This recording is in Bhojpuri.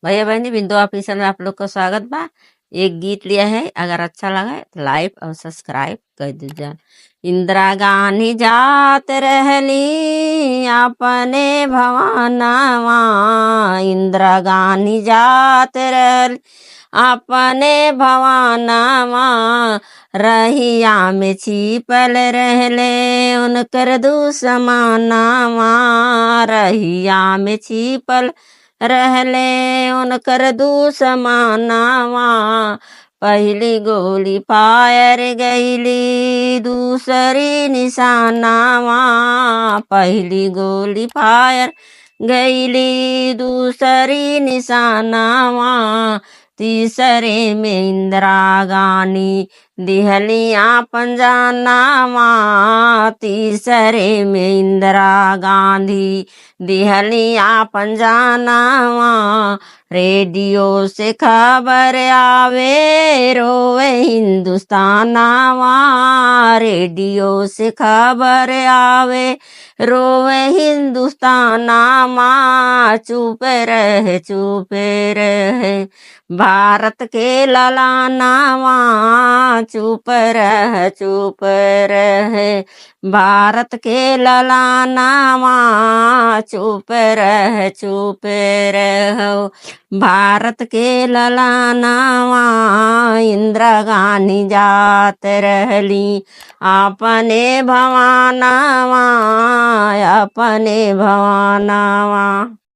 भैया बहनी बिंदु ऑफिशियल में आप लोग का स्वागत बा। एक गीत लिया है, अगर अच्छा लगा है तो लाइक और सब्सक्राइब कर दीजिए। इंदिरा गांधी जात रहली अपने भवनवा, इंदिरा गांधी जात रहली अपने भवनवा, रहिया में छिपल रहले उनकर दुश्मनवा, रहिया में छिपल रहले उनकर दुश्मनवा, पहली गोली फायर गईली दूसरी निशानावा, पहली गोली फायर गईली दूसरी निशानावा, तीसरे में इंदिरा गांधी दिहली आपन जानवा, तीसरे में इंदिरा गांधी दिहली आपन जानवा, रेडियो से खबर आवे रोवे हिंदुस्तानवा, रेडियो से खबर आवे रोवे हिंदुस्तानवा, चुप रहे भारत के ललानावा, चुप रहे भारत के ललानावा, चुप रहो भारत के ललानावा, इंदिरा गांधी जात रहली अपने भवानावा, अपने भवानावा।